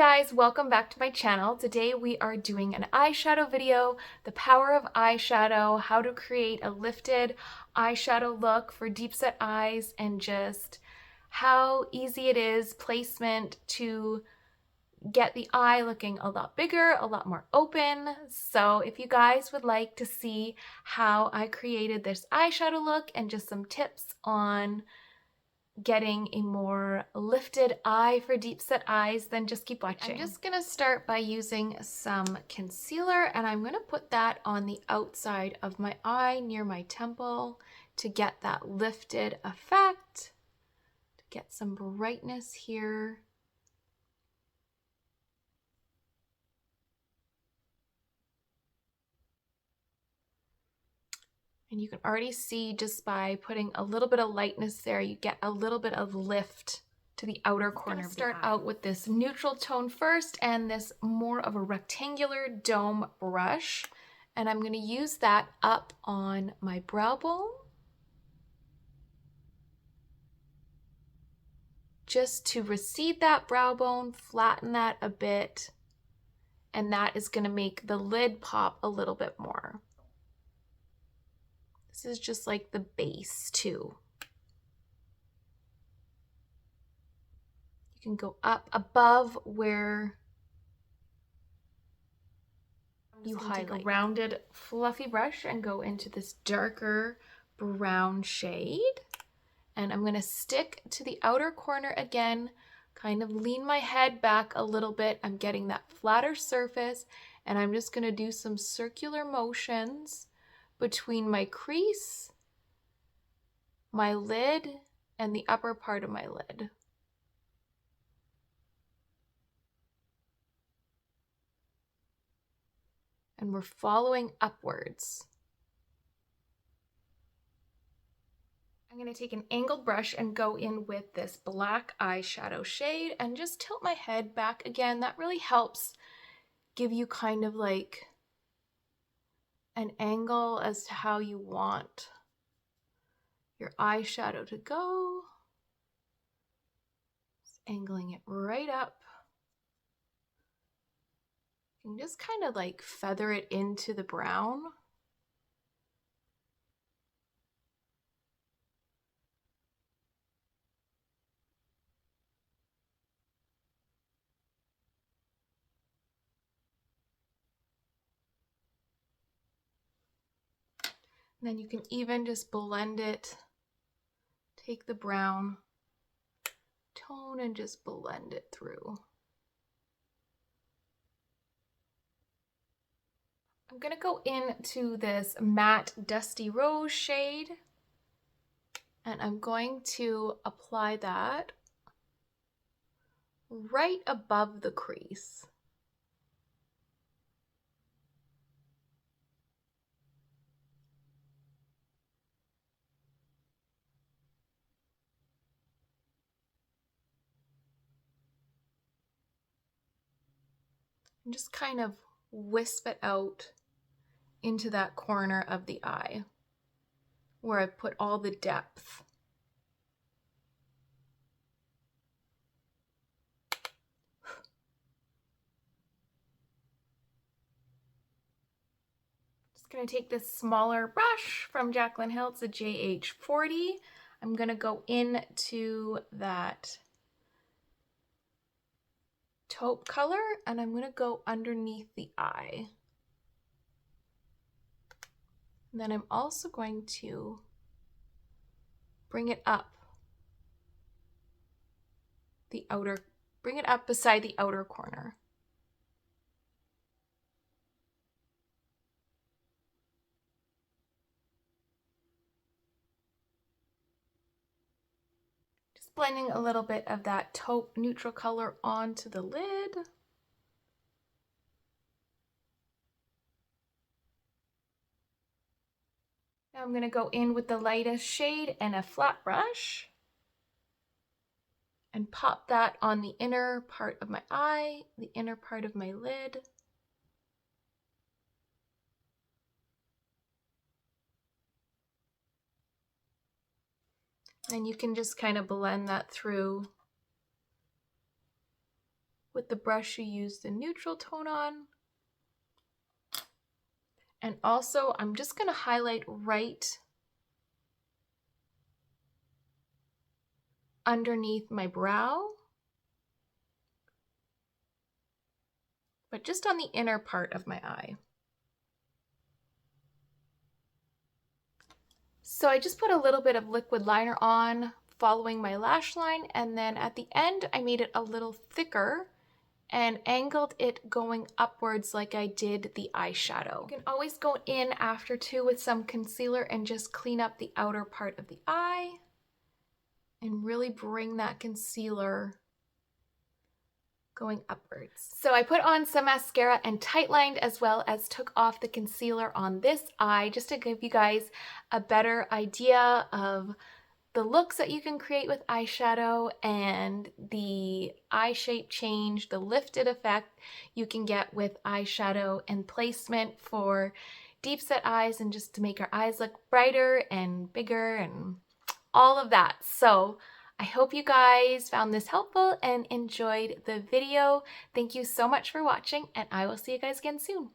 guys, welcome back to my channel. Today we are doing an eyeshadow video, the power of eyeshadow, how to create a lifted eyeshadow look for deep set eyes, and just how easy it is, placement to get the eye looking a lot bigger, a lot more open. So if you guys would like to see how I created this eyeshadow look and just some tips on getting a more lifted eye for deep set eyes, then just keep watching. I'm just gonna start by using some concealer, and I'm gonna put that on the outside of my eye near my temple to get that lifted effect, to get some brightness here. And you can already see just by putting a little bit of lightness there, you get a little bit of lift to the outer corner of the eye. Start out with this neutral tone first and this more of a rectangular dome brush. And I'm going to use that up on my brow bone, just to recede that brow bone, flatten that a bit, and that is going to make the lid pop a little bit more. This is just like the base too. You can go up above where you highlight. Take a rounded fluffy brush and go into this darker brown shade. And I'm gonna stick to the outer corner again, kind of lean my head back a little bit. I'm getting that flatter surface, and I'm just gonna do some circular motions between my crease, my lid, and the upper part of my lid. And we're following upwards. I'm going to take an angled brush and go in with this black eyeshadow shade and just tilt my head back again. That really helps give you kind of like an angle as to how you want your eyeshadow to go. Just angling it right up. You can just kind of like feather it into the brown. And then you can even just blend it, take the brown tone and just blend it through. I'm gonna go into this matte Dusty Rose shade, and I'm going to apply that right above the crease. And just kind of wisp it out into that corner of the eye where I've put all the depth. Just gonna take this smaller brush from Jaclyn Hill, it's a JH40. I'm gonna go into that taupe color and I'm gonna go underneath the eye. And then I'm also going to bring it up beside the outer corner. Just blending a little bit of that taupe neutral color onto the lid. Now I'm going to go in with the lightest shade and a flat brush and pop that on the inner part of my eye, the inner part of my lid. And you can just kind of blend that through With the brush you use the neutral tone on. And also I'm just going to highlight right underneath my brow, but just on the inner part of my eye. So I just put a little bit of liquid liner on following my lash line, and then at the end I made it a little thicker and angled it going upwards like I did the eyeshadow. You can always go in after too with some concealer and just clean up the outer part of the eye and really bring that concealer going upwards. So I put on some mascara and tightlined, as well as took off the concealer on this eye just to give you guys a better idea of the looks that you can create with eyeshadow and the eye shape change, the lifted effect you can get with eyeshadow and placement for deep set eyes and just to make our eyes look brighter and bigger and all of that. So I hope you guys found this helpful and enjoyed the video. Thank you so much for watching, and I will see you guys again soon.